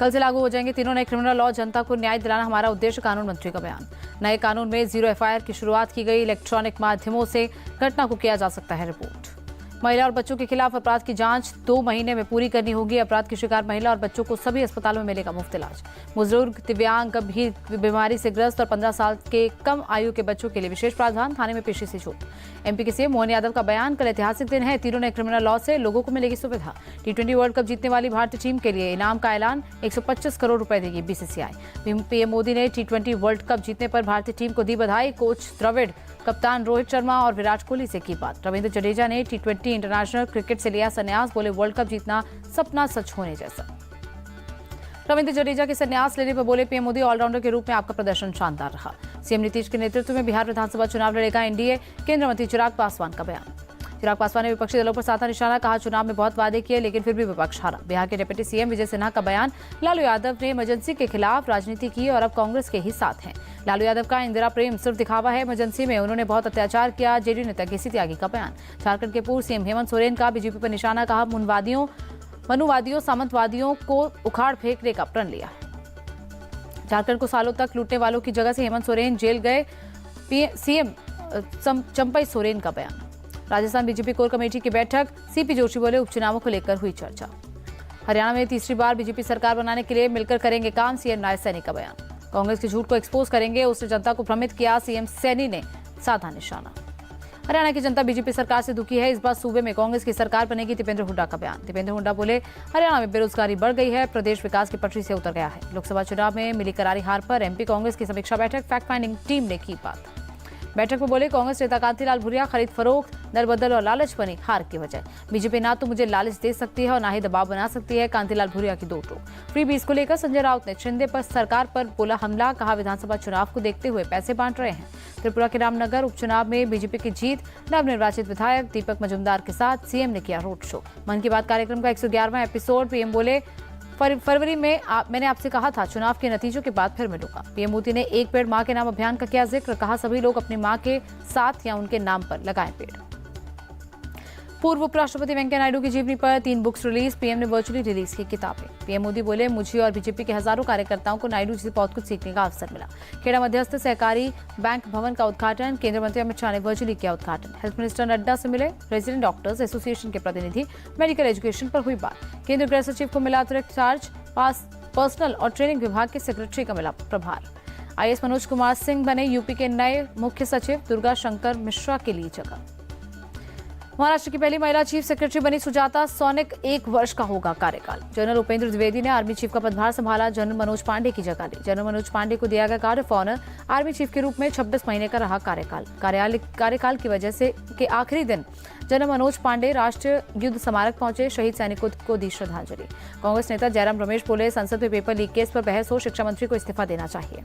कल से लागू हो जाएंगे तीनों नए क्रिमिनल लॉ। जनता को न्याय दिलाना हमारा उद्देश्य, कानून मंत्री का बयान। नए कानून में 0 एफआईआर की शुरुआत की गई। इलेक्ट्रॉनिक माध्यमों से घटना को किया जा सकता है रिपोर्ट। महिला और बच्चों के खिलाफ अपराध की जांच 2 महीने में पूरी करनी होगी। अपराध की शिकार महिला और बच्चों को सभी अस्पतालों में मिलेगा मुफ्त इलाज। बुजुर्ग, दिव्यांग, गंभीर बीमारी से ग्रस्त और 15 साल के कम आयु के बच्चों के लिए विशेष प्रावधान। थाने में पेशी से छूट। एमपी के सीएम मोहन यादव का बयान। कल ऐतिहासिक दिन है। तीनों नए क्रिमिनल लॉ से लोगों को मिलेगी सुविधा। T20 वर्ल्ड कप जीतने वाली भारतीय टीम के लिए इनाम का ऐलान। 125 करोड़ रुपए देगी बीसीसीआई। पीएम मोदी ने T20 वर्ल्ड कप जीतने पर भारतीय टीम को दी बधाई। कोच द्रविड़, कप्तान रोहित शर्मा और विराट कोहली से की बात। रविंद्र जडेजा ने T20 इंटरनेशनल क्रिकेट से लिया संन्यास। बोले वर्ल्ड कप जीतना सपना सच होने जैसा। रविंद्र जडेजा के संन्यास लेने पर बोले पीएम मोदी, ऑलराउंडर के रूप में आपका प्रदर्शन शानदार रहा। सीएम नीतीश के नेतृत्व में बिहार विधानसभा चुनाव लड़ेगा एनडीए। केंद्रीय मंत्री चिराग पासवान का बयान। चिराग पासवान ने विपक्षी दलों पर साधा निशाना। कहा चुनाव में बहुत वादे किए लेकिन फिर भी विपक्ष हारा। बिहार के डिप्टी सीएम विजय सिन्हा का बयान। लालू यादव ने इमरजेंसी के खिलाफ राजनीति की और अब कांग्रेस के ही साथ हैं। लालू यादव का इंदिरा प्रेम सिर्फ दिखावा है। इमरजेंसी में उन्होंने बहुत अत्याचार किया। जेडीयू नेता केसी त्यागी का बयान। झारखंड के पूर्व सीएम हेमंत सोरेन का बीजेपी पर निशाना। कहा मनुवादियों सामंतवादियों को उखाड़ फेंकने का प्रण लिया। झारखंड को सालों तक लूटने वालों की जगह से हेमंत सोरेन जेल गए। सीएम चंपई सोरेन का बयान। राजस्थान बीजेपी कोर कमेटी की बैठक। सीपी जोशी बोले उपचुनावों को लेकर हुई चर्चा। हरियाणा में तीसरी बार बीजेपी सरकार बनाने के लिए मिलकर करेंगे काम। सीएम नायब सैनी का बयान। कांग्रेस के झूठ को एक्सपोज करेंगे। उसने जनता को भ्रमित किया। सीएम सैनी ने साधा निशाना। हरियाणा की जनता बीजेपी सरकार से दुखी है। इस बार सूबे में कांग्रेस की सरकार बनेगी। दीपेंद्र हुड्डा का बयान। दीपेंद्र हुड्डा बोले हरियाणा में बेरोजगारी बढ़ गई है। प्रदेश विकास की पटरी से उतर गया है। लोकसभा चुनाव में मिली करारी हार पर एमपी कांग्रेस की समीक्षा बैठक। फैक्ट फाइंडिंग टीम ने की बात। बैठक में बोले कांग्रेस नेता कांतिलाल भूरिया, खरीद फरोख्त, दर बदल और लालच बनी हार की वजह। बीजेपी ना तो मुझे लालच दे सकती है और ना ही दबाव बना सकती है। कांतिलाल भूरिया की 2 टोक। फ्री बीज को लेकर संजय राउत ने शिंदे पर सरकार पर बोला हमला। कहा विधानसभा चुनाव को देखते हुए पैसे बांट रहे हैं। त्रिपुरा के रामनगर उपचुनाव में बीजेपी की जीत। नवनिर्वाचित विधायक दीपक मजुमदार के साथ सीएम ने किया रोड शो। मन की बात कार्यक्रम का 111वां एपिसोड। पीएम बोले फरवरी में मैंने आपसे कहा था चुनाव के नतीजों के बाद फिर मिलूंगा। पीएम मोदी ने एक पेड़ मां के नाम अभियान का किया जिक्र। कहा सभी लोग अपनी मां के साथ या उनके नाम पर लगाएं पेड़। पूर्व उपराष्ट्रपति वेंकैया नायडू की जीवनी पर 3 बुक्स रिलीज। पीएम ने वर्चुअली रिलीज की किताबें। पीएम मोदी बोले मुझे और बीजेपी के हजारों कार्यकर्ताओं को नायडू जी से बहुत कुछ सीखने का अवसर मिला। खेड़ा मध्यस्थ सहकारी बैंक भवन का उद्घाटन। केंद्रीय मंत्री अमित शाह ने वर्चुअली किया उद्घाटन। हेल्थ मिनिस्टर नड्डा से मिले रेजिडेंट डॉक्टर्स एसोसिएशन के प्रतिनिधि। मेडिकल एजुकेशन पर हुई बात। केंद्रीय गृह सचिव को मिला अतिरिक्त चार्ज। पर्सनल और ट्रेनिंग विभाग के सेक्रेटरी का मिला प्रभार। आईएएस मनोज कुमार सिंह बने यूपी के नए मुख्य सचिव। दुर्गा शंकर मिश्रा के लिए जगह। महाराष्ट्र की पहली महिला चीफ सेक्रेटरी बनी सुजाता सौनिक। 1 वर्ष का होगा कार्यकाल। जनरल उपेंद्र द्विवेदी ने आर्मी चीफ का पदभार संभाला। जनरल मनोज पांडे की जगह ली। जनरल मनोज पांडे को दिया गया guard of honour. Army chief के रूप में 26 महीने का रहा कार्यकाल की वजह से के आखिरी दिन जनरल मनोज पांडे राष्ट्रीय युद्ध स्मारक पहुंचे। शहीद सैनिकों को दी श्रद्धांजलि। कांग्रेस नेता जयराम रमेश बोले संसद में पेपर लीक केस पर बहस हो। शिक्षा मंत्री को इस्तीफा देना चाहिए।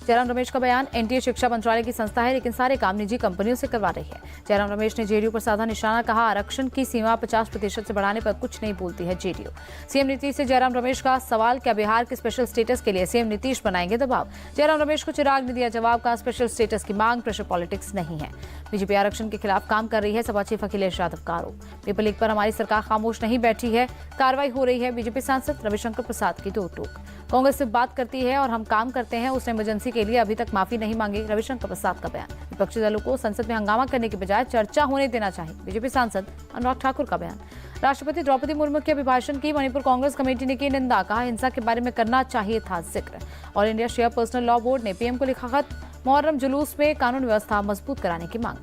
जयराम रमेश का बयान। एनटीए शिक्षा मंत्रालय की संस्था है लेकिन सारे काम निजी कंपनियों से करवा रही है। जयराम रमेश ने जेडीयू पर साधा निशाना। कहा आरक्षण की सीमा 50% से बढ़ाने पर कुछ नहीं बोलती है जेडीयू। सीएम नीतीश से जयराम रमेश का सवाल। क्या बिहार के स्पेशल स्टेटस के लिए सीएम नीतीश बनाएंगे दबाव? जयराम रमेश को चिराग ने दिया जवाब। का स्पेशल स्टेटस की मांग प्रेशर पॉलिटिक्स नहीं है। बीजेपी आरक्षण के खिलाफ काम कर रही है। सपा चीफ अखिलेश यादव का आरोप। पेपर लीक पर हमारी सरकार खामोश नहीं बैठी है, कार्रवाई हो रही है। बीजेपी सांसद रविशंकर प्रसाद की 2 टोक। कांग्रेस से बात करती है और हम काम करते हैं। उसने इमरजेंसी के लिए अभी तक माफी नहीं मांगी। रविशंकर प्रसाद का बयान। विपक्षी दलों को संसद में हंगामा करने के बजाय चर्चा होने देना चाहिए। बीजेपी सांसद अनुराग ठाकुर का बयान। राष्ट्रपति द्रौपदी मुर्मू के अभिभाषण की मणिपुर कांग्रेस कमेटी ने की निंदा। कहा हिंसा के बारे में करना चाहिए था जिक्र। All India share personal law board ने पीएम को लिखा खत। मुहर्रम जुलूस में कानून व्यवस्था मजबूत कराने की मांग।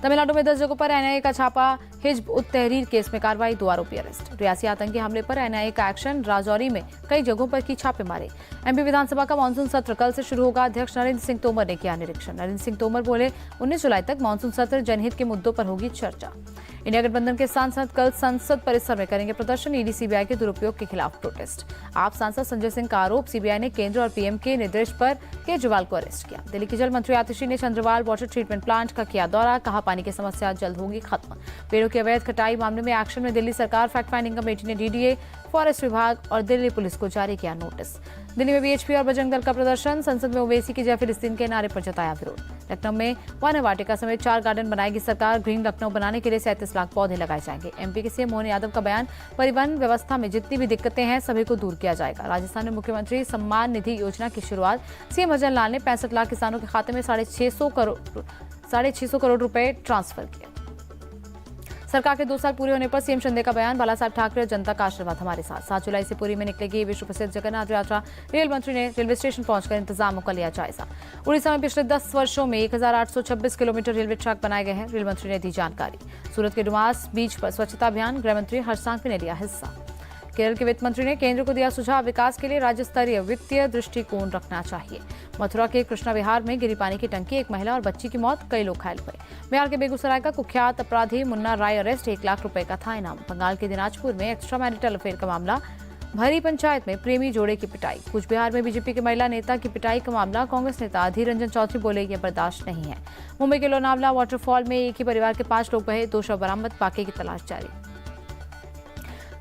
तमिलनाडु में 10 जगहों पर एनआईए का छापा। हिजब उत तहरीर केस में कार्रवाई। 2 आरोपी अरेस्ट। रियासी आतंकी हमले पर एनआईए का एक्शन। राजौरी में कई जगहों पर की छापेमारी। एमपी विधानसभा का मानसून सत्र कल से शुरू होगा। अध्यक्ष नरेंद्र सिंह तोमर ने किया निरीक्षण। नरेंद्र सिंह तोमर बोले 19 जुलाई तक मानसून सत्र। जनहित के मुद्दों पर होगी चर्चा। इंडिया गठबंधन के सांसद कल संसद परिसर में करेंगे प्रदर्शन। ईडी सीबीआई के दुरुपयोग के खिलाफ प्रोटेस्ट। आप सांसद संजय सिंह का आरोप। सीबीआई ने केंद्र और पीएम के निर्देश पर केजरीवाल को अरेस्ट किया। दिल्ली के जल मंत्री आतिशी ने चंद्रवाल वाटर ट्रीटमेंट प्लांट का किया दौरा। कहा पानी की समस्या जल्द होगी खत्म। पेड़ों की अवैध कटाई मामले में एक्शन में दिल्ली सरकार। फैक्ट फाइंडिंग कमेटी ने डीडीए, फॉरेस्ट विभाग और दिल्ली पुलिस को जारी किया नोटिस। दिल्ली में बीएचपी और बजरंग दल का प्रदर्शन, संसद में ओवैसी की जय फिलिस्तीन के नारे पर जताया विरोध। लखनऊ में वन वाटिका समेत 4 गार्डन बनाएगी सरकार, ग्रीन लखनऊ बनाने के लिए 37 लाख पौधे लगाए जाएंगे। एमपी के सीएम मोहन यादव का बयान, परिवहन व्यवस्था में जितनी भी दिक्कतें हैं सभी को दूर किया जाएगा। राजस्थान में मुख्यमंत्री सम्मान निधि योजना की शुरुआत, सीएम भजन लाल ने 65 लाख किसानों के खाते में 650 करोड़ रुपए ट्रांसफर किए। सरकार के 2 साल पूरे होने पर सीएम शिंदे का बयान, बाला साहब ठाकरे और जनता का आशीर्वाद हमारे साथ। 7 जुलाई से पुरी में निकलेगी विश्व प्रसिद्ध जगन्नाथ यात्रा। रेल मंत्री ने रेलवे स्टेशन पहुंचकर इंतजामों का लिया जायजा। उड़ीसा में पिछले 10 वर्षों में 1826 किलोमीटर रेलवे ट्रैक बनाए गए हैं, रेल मंत्री ने दी जानकारी। सूरत के डुमास बीच पर स्वच्छता अभियान, गृह मंत्री हर्ष सांघवी ने लिया हिस्सा। केरल के वित्त मंत्री ने केंद्र को दिया सुझाव, विकास के लिए राज्य स्तरीय वित्तीय दृष्टिकोण रखना चाहिए। मथुरा के कृष्णा विहार में गिरी पानी की टंकी, एक महिला और बच्ची की मौत, कई लोग घायल हुए। बिहार के बेगूसराय का कुख्यात अपराधी मुन्ना राय अरेस्ट, 1 लाख रुपए का था इनाम। बंगाल के दिनाजपुर में एक्स्ट्रा मैरिटल अफेयर का मामला, भरी पंचायत में प्रेमी जोड़े की पिटाई। कूच बिहार में बीजेपी के महिला नेता की पिटाई का मामला, कांग्रेस नेता अधीर रंजन चौधरी बोले ये बर्दाश्त नहीं है। मुंबई के लोनावला वाटरफॉल में एक ही परिवार के 5 लोग बहे, 2 शव बरामद, बाकी की तलाश जारी।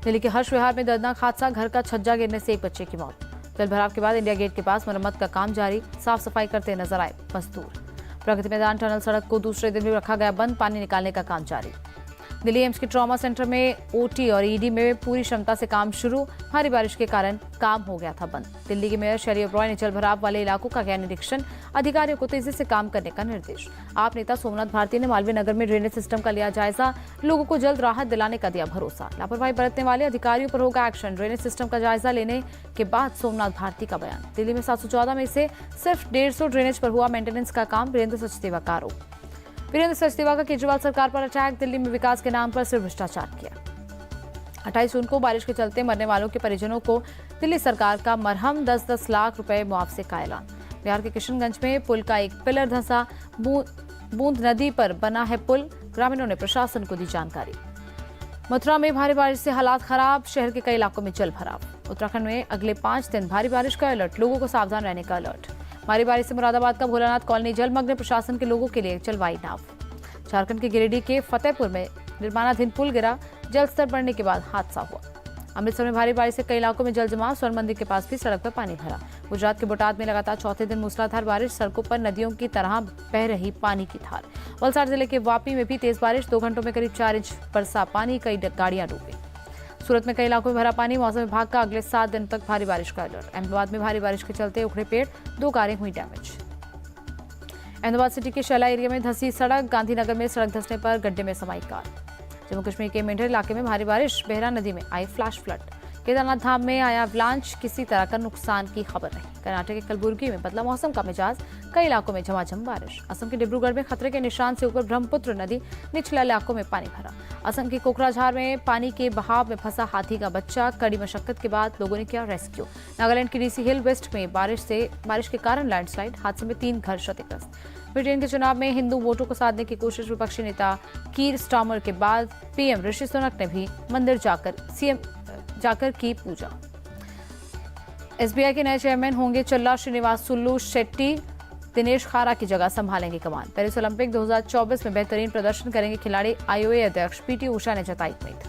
दिल्ली के हर्ष विहार में दर्दनाक हादसा, घर का छज्जा गिरने से एक बच्चे की मौत। जलभराव के बाद इंडिया गेट के पास मरम्मत का काम जारी, साफ सफाई करते नजर आए मजदूर। प्रगति मैदान टनल सड़क को दूसरे दिन भी रखा गया बंद, पानी निकालने का काम जारी। दिल्ली एम्स के ट्रॉमा सेंटर में ओटी और ईडी में पूरी क्षमता से काम शुरू, भारी बारिश के कारण काम हो गया था बंद। दिल्ली के मेयर शैली ओबरॉय ने जलभराव वाले इलाकों का किया निरीक्षण, अधिकारियों को तेजी से काम करने का निर्देश। आप नेता सोमनाथ भारती ने मालवीय नगर में ड्रेनेज सिस्टम का लिया जायजा, लोगों को जल्द राहत दिलाने का दिया भरोसा। लापरवाही बरतने वाले अधिकारियों पर होगा एक्शन, ड्रेनेज सिस्टम का जायजा लेने के बाद सोमनाथ भारती का बयान। दिल्ली में 714 में से सिर्फ 150 ड्रेनेज पर हुआ मेंटेनेंस का काम, वीरेंद्र सचदेवा का आरोप। वीरेंद्र सचदेवा का केजरीवाल सरकार पर अटैक, दिल्ली में विकास के नाम पर सिर्फ भ्रष्टाचार किया। 28 जून को बारिश के चलते मरने वालों के परिजनों को दिल्ली सरकार का मरहम, 10-10 लाख रुपए मुआवजे का ऐलान। बिहार के किशनगंज में पुल का एक पिलर धंसा, बूंद नदी पर बना है पुल, ग्रामीणों ने प्रशासन को दी जानकारी। मथुरा में भारी बारिश से हालात खराब, शहर के कई इलाकों में जल भराव। उत्तराखंड में अगले 5 दिन भारी बारिश का अलर्ट, लोगों को सावधान रहने का अलर्ट। भारी बारिश से मुरादाबाद का भोलानाथ कॉलोनी जलमग्न, प्रशासन के लोगों के लिए चलवाई नाव। झारखंड के गिरिडीह के फतेहपुर में निर्माणाधीन पुल गिरा, जल स्तर बढ़ने के बाद हादसा हुआ। अमृतसर में भारी बारिश से कई इलाकों में जल जमाव, स्वर्ण मंदिर के पास भी सड़क पर पानी भरा। गुजरात के बोटाद में लगातार चौथे दिन मूसलाधार बारिश, सड़कों पर नदियों की तरह बह रही पानी की धार। वलसाड जिले के वापी में भी तेज बारिश, 2 घंटों में करीब 4 इंच बरसा पानी, कई गाड़ियां डूबी। सूरत में कई इलाकों में भरा पानी, मौसम विभाग का अगले 7 दिन तक भारी बारिश का अलर्ट। अहमदाबाद में भारी बारिश के चलते उखड़े पेड़, 2 कारें हुई डैमेज। अहमदाबाद सिटी के शैला एरिया में धंसी सड़क, गांधीनगर में सड़क धंसने पर गड्ढे में समाई कार। जम्मू कश्मीर के मेंढर इलाके में भारी बारिश, बेहरा नदी में आई फ्लैश फ्लड। केदारनाथ धाम में आया अवलांच, किसी तरह का नुकसान की खबर नहीं। कर्नाटक के कलबुर्गी में बदला मौसम का मिजाज, कई इलाकों में झमाझम बारिश। असम के डिब्रूगढ़ में खतरे के निशान से ऊपर ब्रह्मपुत्र नदी, निचले इलाकों में पानी भरा। असम के कोकराझार में पानी के बहाव में फंसा हाथी का बच्चा, कड़ी मशक्कत के बाद लोगों ने किया रेस्क्यू। नागालैंड के डीसी हिल वेस्ट में बारिश के कारण लैंडस्लाइड, हादसे में 3 घर क्षतिग्रस्त। ब्रिटेन के चुनाव में हिंदू वोटों को साधने की कोशिश, विपक्षी नेता कीर स्टार्मर के बाद पीएम ऋषि सुनक ने भी मंदिर जाकर की पूजा। एसबीआई के नए चेयरमैन होंगे चल्ला श्रीनिवास सुल्लू शेट्टी, दिनेश खारा की जगह संभालेंगे कमान। पेरिस ओलंपिक 2024 में बेहतरीन प्रदर्शन करेंगे खिलाड़ी, आईओए अध्यक्ष पीटी उषा ने जताई उम्मीद।